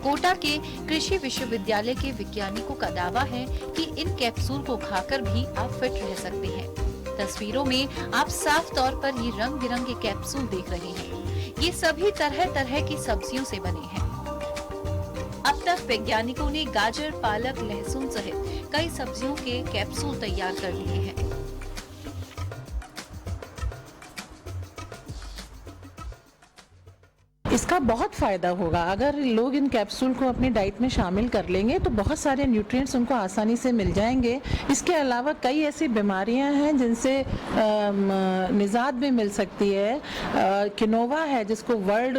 कोटा के कृषि विश्वविद्यालय के वैज्ञानिकों का दावा है कि इन कैप्सूल को खाकर भी आप फिट रह सकते हैं। तस्वीरों में आप साफ तौर पर ये रंग बिरंगे कैप्सूल देख रहे हैं। ये सभी तरह तरह की सब्जियों से बने हैं। अब तक वैज्ञानिकों ने गाजर, पालक, लहसुन सहित कई सब्जियों के कैप्सूल तैयार कर लिए हैं। इसका बहुत फ़ायदा होगा। अगर लोग इन कैप्सूल को अपनी डाइट में शामिल कर लेंगे तो बहुत सारे न्यूट्रिएंट्स उनको आसानी से मिल जाएंगे। इसके अलावा कई ऐसी बीमारियां हैं जिनसे निजात भी मिल सकती है। किनोवा है जिसको वर्ल्ड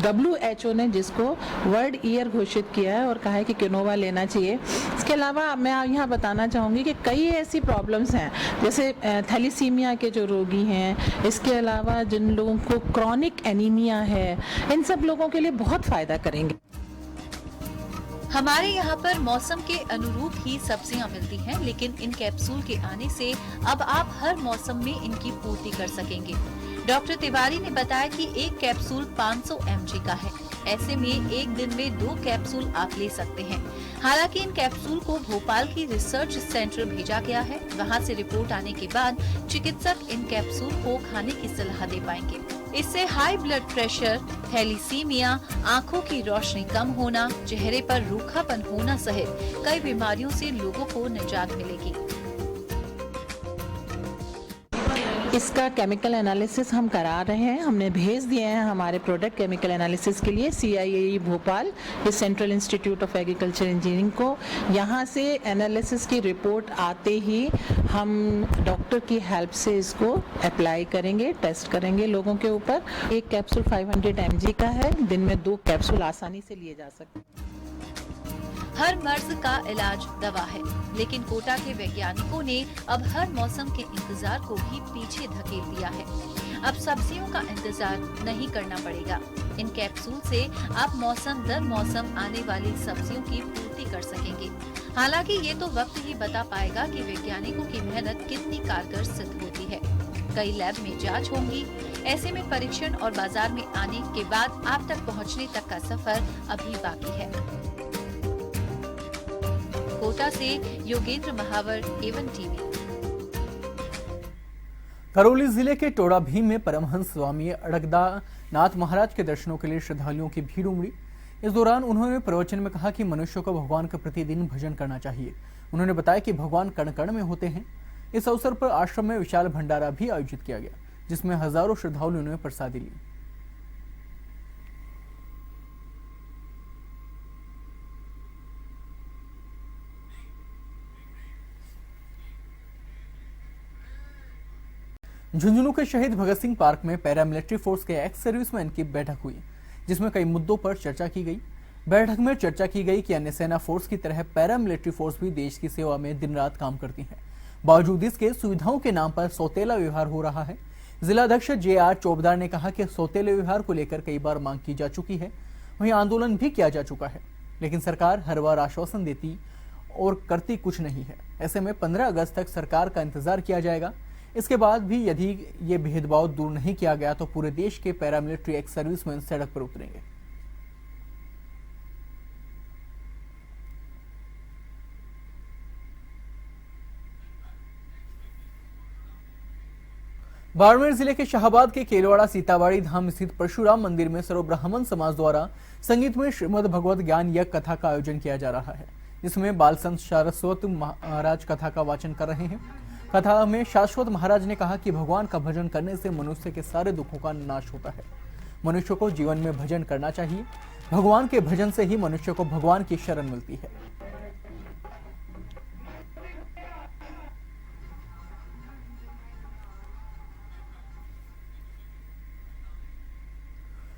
WHO ने जिसको वर्ल्ड ईयर घोषित किया है और कहा है कि किनोवा लेना चाहिए। इसके अलावा मैं यहाँ बताना चाहूँगी कि कई ऐसी प्रॉब्लम्स हैं, जैसे थैलीसीमिया के जो रोगी हैं, इसके अलावा जिन लोगों को क्रॉनिक एनीमिया है, इन सब लोगों के लिए बहुत फ़ायदा करेंगे। हमारे यहाँ पर मौसम के अनुरूप ही सब्जियाँ मिलती हैं, लेकिन इन कैप्सूल के आने से अब आप हर मौसम में इनकी पूर्ति कर सकेंगे। डॉक्टर तिवारी ने बताया कि एक कैप्सूल 500 mg का है। ऐसे में एक दिन में 2 कैप्सूल आप ले सकते हैं। हालांकि इन कैप्सूल को भोपाल की रिसर्च सेंटर भेजा गया है। वहां से रिपोर्ट आने के बाद चिकित्सक इन कैप्सूल को खाने की सलाह दे पाएंगे। इससे हाई ब्लड प्रेशर, थैलीसीमिया, आंखों की रोशनी कम होना, चेहरे पर रूखापन होना सहित कई बीमारियों से लोगों को निजात मिलेगी। इसका केमिकल एनालिसिस हम करा रहे हैं, हमने भेज दिए हैं हमारे प्रोडक्ट केमिकल एनालिसिस के लिए CIAE भोपाल, इस central institute of agriculture engineering को। यहाँ से एनालिसिस की रिपोर्ट आते ही हम डॉक्टर की हेल्प से इसको अप्लाई करेंगे, टेस्ट करेंगे लोगों के ऊपर। एक कैप्सूल 500 mg का है, दिन में 2 कैप्सूल आसानी से लिए जा सकते हैं। हर मर्ज का इलाज दवा है, लेकिन कोटा के वैज्ञानिकों ने अब हर मौसम के इंतजार को भी पीछे धकेल दिया है। अब सब्जियों का इंतजार नहीं करना पड़ेगा। इन कैप्सूल से आप मौसम दर मौसम आने वाली सब्जियों की पूर्ति कर सकेंगे। हालांकि ये तो वक्त ही बता पाएगा कि वैज्ञानिकों की मेहनत कितनी कारगर सिद्ध होती है। कई लैब में जांच होंगी। ऐसे में परीक्षण और बाजार में आने के बाद आप तक पहुंचने तक का सफर अभी बाकी है। कोटा से योगेंद्र महावर, A1 TV। करौली जिले के टोड़ा भीम में परमहंस स्वामी अड़गदानाथ महाराज के दर्शनों के लिए श्रद्धालुओं की भीड़ उमड़ी। इस दौरान उन्होंने प्रवचन में कहा कि मनुष्य को भगवान का प्रतिदिन भजन करना चाहिए। उन्होंने बताया कि भगवान कण कण में होते हैं। इस अवसर पर आश्रम में विशाल भंडारा भी आयोजित किया गया, जिसमें हजारों श्रद्धालुओं ने प्रसादी ली। झुंझुनू के शहीद भगत सिंह पार्क में पैरामिलिट्री फोर्स के एक्स सर्विसमैन की बैठक हुई, जिसमें कई मुद्दों पर चर्चा की गई। बैठक में चर्चा की गई कि अन्य सेना फोर्स की तरह पैरामिलिट्री फोर्स भी देश की सेवा में दिन रात काम करती है। बावजूद इसके सुविधाओं के नाम पर सौतेला व्यवहार हो रहा है। जिलाध्यक्ष JR चौबदार ने कहा कि सौतेले व्यवहार को लेकर कई बार मांग की जा चुकी है, वहीं आंदोलन भी किया जा चुका है, लेकिन सरकार हर बार आश्वासन देती और करती कुछ नहीं है। ऐसे में 15 अगस्त तक सरकार का इंतजार किया जाएगा। इसके बाद भी यदि ये भेदभाव दूर नहीं किया गया तो पूरे देश के पैरामिलिट्री एक्स सर्विसमैन सड़क पर उतरेंगे। बाड़मेर जिले के शाहबाद के केलवाड़ा सीतावाड़ी धाम स्थित परशुराम मंदिर में सर्व ब्राह्मण समाज द्वारा संगीत में श्रीमद् भगवत ज्ञान यज्ञ कथा का आयोजन किया जा रहा है, जिसमें बाल संत शाश्वत महाराज कथा का वाचन कर रहे हैं। कथा में शाश्वत महाराज ने कहा कि भगवान का भजन करने से मनुष्य के सारे दुखों का नाश होता है। मनुष्य को जीवन में भजन करना चाहिए। भगवान के भजन से ही मनुष्य को भगवान की शरण मिलती है।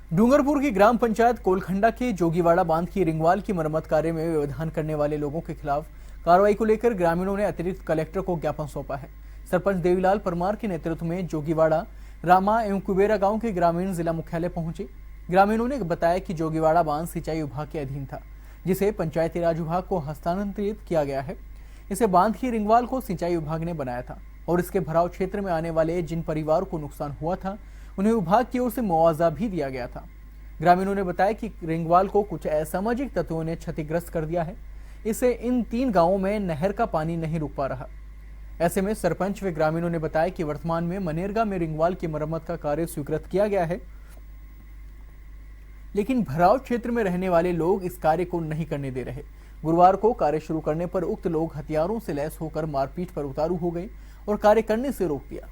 डूंगरपुर की ग्राम पंचायत कोलखंडा के जोगीवाड़ा बांध की रिंगवाल की मरम्मत कार्य में व्यवधान करने वाले लोगों के खिलाफ कार्रवाई को लेकर ग्रामीणों ने अतिरिक्त कलेक्टर को ज्ञापन सौंपा है। सरपंच देवीलाल परमार के नेतृत्व में जोगीवाड़ा, रामा एवं कुबेरा गांव के ग्रामीण जिला मुख्यालय पहुंचे। ग्रामीणों ने बताया कि जोगीवाड़ा बांध सिंचाई विभाग के अधीन था, जिसे पंचायती राज विभाग को हस्तांतरित किया गया है। इसे बांध की रिंगवाल को सिंचाई विभाग ने बनाया था और इसके भराव क्षेत्र में आने वाले जिन परिवारों को नुकसान हुआ था उन्हें विभाग की ओर से मुआवजा भी दिया गया था। ग्रामीणों ने बताया कि रिंगवाल को कुछ असामाजिक तत्वों ने क्षतिग्रस्त कर दिया है। इससे इन 3 गांवों में नहर का पानी नहीं रुक पा रहा। ऐसे में सरपंच व ग्रामीणों ने बताया कि वर्तमान में मनेरगा में रिंगवाल की मरम्मत का कार्य स्वीकृत किया गया है, लेकिन भराव क्षेत्र में रहने वाले लोग इस कार्य को नहीं करने दे रहे। गुरुवार को कार्य शुरू करने पर उक्त लोग हथियारों से लैस होकर मारपीट पर उतारू हो गए और कार्य करने से रोक दिया।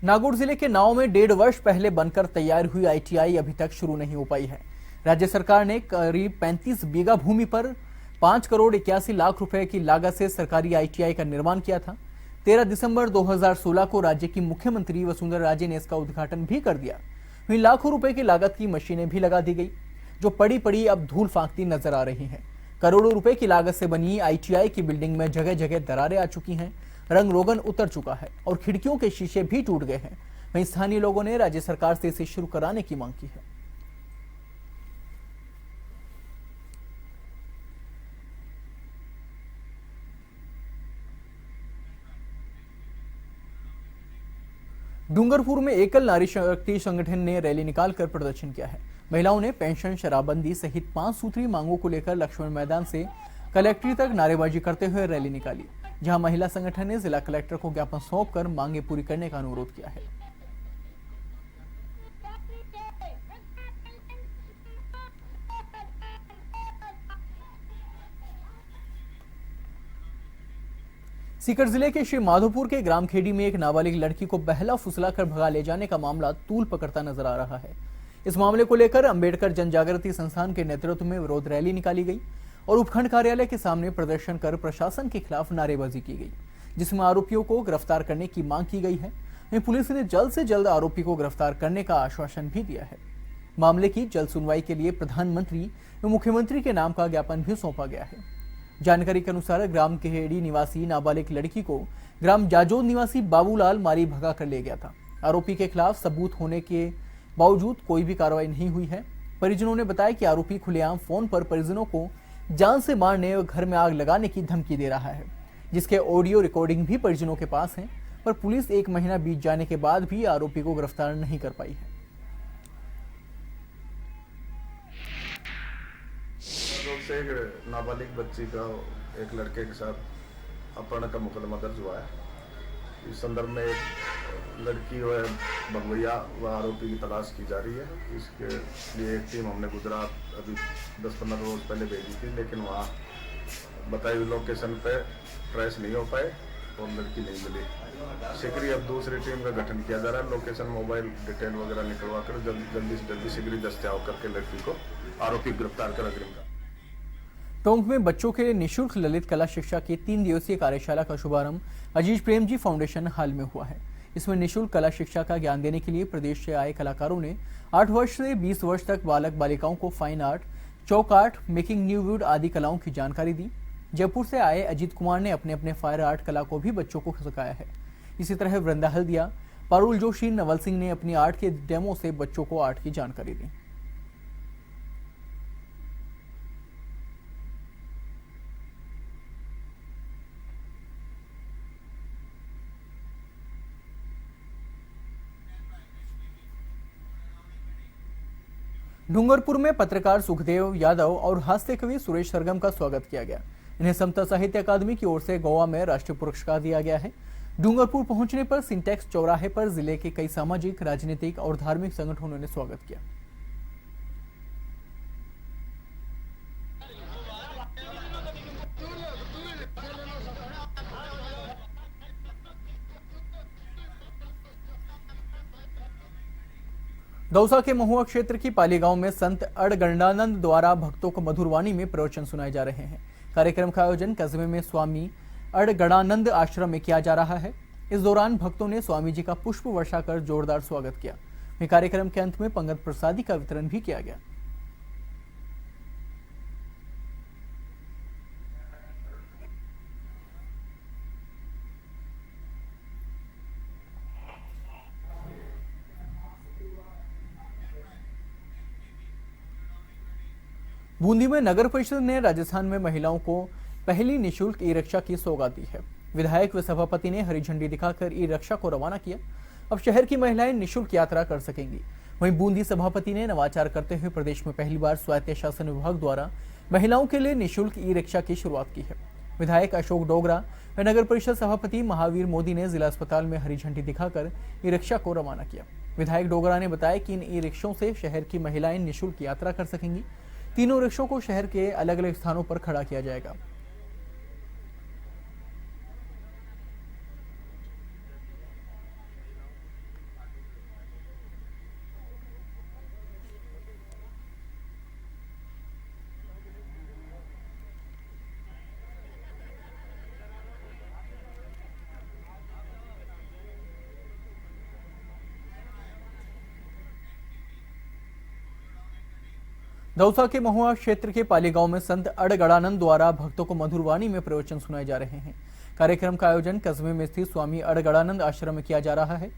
नागौर जिले के नाव में 1.5 वर्ष पहले बनकर तैयार हुई ITI अभी तक शुरू नहीं हो पाई है। राज्य सरकार ने करीब 35 बीघा भूमि पर 5,81,00,000 रुपए की लागत से सरकारी ITI का निर्माण किया था। 13 दिसंबर 2016 को राज्य की मुख्यमंत्री वसुंधरा राजे ने इसका उद्घाटन भी कर दिया। वहीं लाखों रुपए की लागत की मशीनें भी लगा दी गई, जो पड़ी पड़ी अब धूल फांकती नजर आ रही हैं। करोड़ों रुपए की लागत से बनी ITI की बिल्डिंग में जगह जगह दरारें आ चुकी हैं, रंग रोगन उतर चुका है और खिड़कियों के शीशे भी टूट गए हैं। वहीं स्थानीय लोगों ने राज्य सरकार से इसे शुरू कराने की मांग की है। डूंगरपुर में एकल नारी शक्ति संगठन ने रैली निकालकर प्रदर्शन किया है। महिलाओं ने पेंशन, शराबबंदी सहित 5 सूत्री मांगों को लेकर लक्ष्मण मैदान से कलेक्ट्रेट तक नारेबाजी करते हुए रैली निकाली, जहां महिला संगठन ने जिला कलेक्टर को ज्ञापन सौंपकर मांगे पूरी करने का अनुरोध किया है। सीकर जिले के श्री माधोपुर के ग्राम खेड़ी में एक नाबालिग लड़की को बहला फुसला कर भगा ले जाने का मामला तूल पकड़ता नजर आ रहा है। इस मामले को लेकर अंबेडकर जन जागृति संस्थान के नेतृत्व में विरोध रैली निकाली गई और उपखंड कार्यालय के सामने प्रदर्शन कर प्रशासन के खिलाफ नारेबाजी की गई, जिसमें आरोपियों को गिरफ्तार करने की मांग की गई है। वहीं पुलिस ने जल्द से जल्द आरोपी को गिरफ्तार करने का आश्वासन भी दिया है। मामले की जल्द सुनवाई के लिए प्रधानमंत्री व मुख्यमंत्री के नाम का ज्ञापन भी सौंपा गया है। जानकारी के अनुसार ग्राम खेड़ी निवासी नाबालिग लड़की को ग्राम जाजोद निवासी बाबूलाल मारी भगा कर ले गया था। आरोपी के खिलाफ सबूत होने के बावजूद कोई भी कार्रवाई नहीं हुई है। परिजनों ने बताया कि आरोपी खुलेआम फोन पर परिजनों को जान से मारने और घर में आग लगाने की धमकी दे रहा है, जिसके ऑडियो रिकॉर्डिंग भी परिजनों के पास है, पर पुलिस 1 महीना बीत जाने के बाद भी आरोपी को गिरफ्तार नहीं कर पाई है। से एक नाबालिग बच्ची का एक लड़के के साथ अपहरण का मुकदमा दर्ज हुआ है। इस संदर्भ में एक लड़की व भगवैया व आरोपी की तलाश की जा रही है। इसके लिए एक टीम हमने गुजरात अभी 10-15 रोज पहले भेजी थी, लेकिन वहाँ बताई हुई लोकेशन पे ट्रेस नहीं हो पाए और लड़की नहीं मिली। शीघ्र ही अब दूसरी टीम का गठन किया जा रहा है। लोकेशन, मोबाइल डिटेल वगैरह निकलवा कर जल्दी से जल्दी शीघ्र दस्तियाब करके लड़की को आरोपी गिरफ्तार कर अग्रिम का। टोंक में बच्चों के लिए निःशुल्क ललित कला शिक्षा की 3 दिवसीय कार्यशाला का शुभारंभ अजीज प्रेमजी फाउंडेशन हाल में हुआ है। इसमें निःशुल्क कला शिक्षा का ज्ञान देने के लिए प्रदेश से आए कलाकारों ने 8 वर्ष से 20 वर्ष तक बालक बालिकाओं को fine art, Chowk art, making new would आदि कलाओं की जानकारी दी। जयपुर से आए अजीत कुमार ने अपने अपने फायर आर्ट कला को भी बच्चों को सिखाया है। इसी तरह वृंदा हल्दिया, पारुल जोशी, नवल सिंह ने अपनी आर्ट के डेमो से बच्चों को आर्ट की जानकारी दी। डूंगरपुर में पत्रकार सुखदेव यादव और हास्य कवि सुरेश सरगम का स्वागत किया गया। इन्हें समता साहित्य अकादमी की ओर से गोवा में राष्ट्रीय पुरस्कार दिया गया है। डूंगरपुर पहुंचने पर सिंटेक्स चौराहे पर जिले के कई सामाजिक, राजनीतिक और धार्मिक संगठनों ने स्वागत किया। दौसा के महुआ क्षेत्र की पाली गांव में संत अड़गंडानंद द्वारा भक्तों को मधुरवाणी में प्रवचन सुनाए जा रहे हैं। कार्यक्रम का आयोजन कस्बे में स्वामी अड़गंडानंद आश्रम में किया जा रहा है। इस दौरान भक्तों ने स्वामी जी का पुष्प वर्षा कर जोरदार स्वागत किया। वहीं कार्यक्रम के अंत में पंगत प्रसादी का वितरण भी किया गया। बूंदी में नगर परिषद ने राजस्थान में महिलाओं को पहली निःशुल्क ई-रिक्शा की सौगात दी है। विधायक व सभापति ने हरी झंडी दिखाकर ई-रिक्शा को रवाना किया। अब शहर की महिलाएं निःशुल्क यात्रा कर सकेंगी। वहीं बूंदी सभापति ने नवाचार करते हुए प्रदेश में पहली बार स्वायत्त शासन विभाग द्वारा महिलाओं के लिए निःशुल्क ई-रिक्शा की शुरुआत की है। विधायक अशोक डोगरा व नगर परिषद सभापति महावीर मोदी ने जिला अस्पताल में हरी झंडी दिखाकर ई-रिक्शा को रवाना किया। विधायक डोगरा ने बताया कि इन ई-रिक्शों से शहर की महिलाएं निःशुल्क यात्रा कर सकेंगी। तीनों रिक्शों को शहर के अलग अलग स्थानों पर खड़ा किया जाएगा। दौसा के महुआ क्षेत्र के पाली गांव में संत अड़गड़ानंद द्वारा भक्तों को मधुरवाणी में प्रवचन सुनाए जा रहे हैं। कार्यक्रम का आयोजन कस्बे में स्थित स्वामी अड़गड़ानंद आश्रम में किया जा रहा है।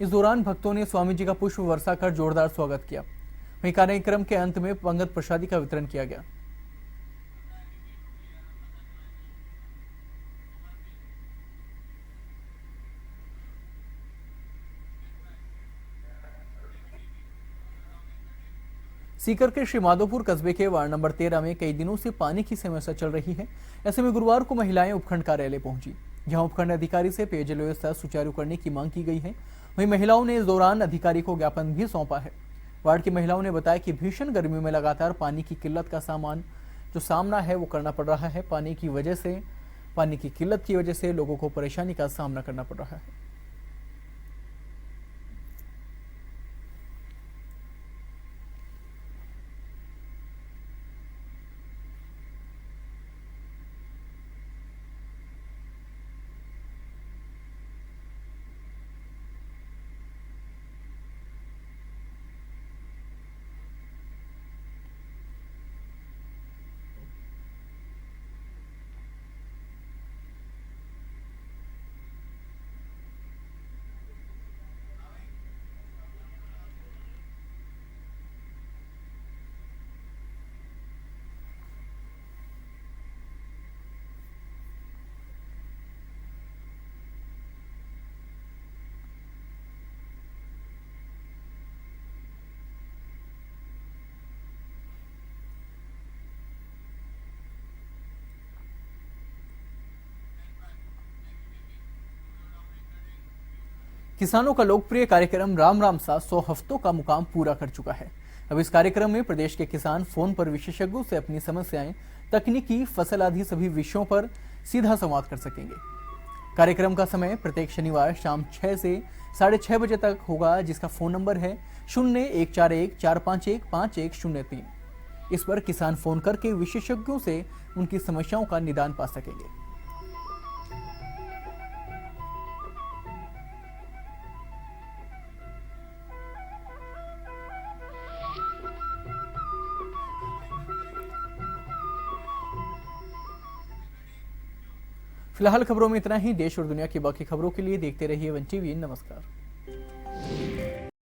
इस दौरान भक्तों ने स्वामी जी का पुष्प वर्षा कर जोरदार स्वागत किया। वहीं कार्यक्रम के अंत में पंगत प्रसादी का वितरण किया गया। सीकर के श्री माधोपुर कस्बे के वार्ड नंबर 13 में कई दिनों से पानी की समस्या चल रही है। ऐसे में गुरुवार को महिलाएं उपखंड कार्यालय पहुंची, जहां उपखंड अधिकारी से पेयजल व्यवस्था सुचारू करने की मांग की गई है। वहीं महिलाओं ने इस दौरान अधिकारी को ज्ञापन भी सौंपा है। वार्ड की महिलाओं ने बताया कि भीषण गर्मियों में लगातार पानी की किल्लत का सामना है वो करना पड़ रहा है। पानी की किल्लत की वजह से लोगों को परेशानी का सामना करना पड़ रहा है। किसानों का लोकप्रिय कार्यक्रम राम राम सा 100 हफ्तों का मुकाम पूरा कर चुका है। अब इस कार्यक्रम में प्रदेश के किसान फोन पर विशेषज्ञों से अपनी समस्याएं, तकनीकी, फसल आदि सभी विषयों पर सीधा संवाद कर सकेंगे। कार्यक्रम का समय प्रत्येक शनिवार शाम 6 से 6:30 बजे तक होगा, जिसका फोन नंबर है 014145150103। इस पर किसान फोन करके विशेषज्ञों से उनकी समस्याओं का निदान पा सकेंगे। फिलहाल खबरों में इतना ही। देश और दुनिया की बाकी खबरों के लिए देखते रहिए वन टीवी। नमस्कार।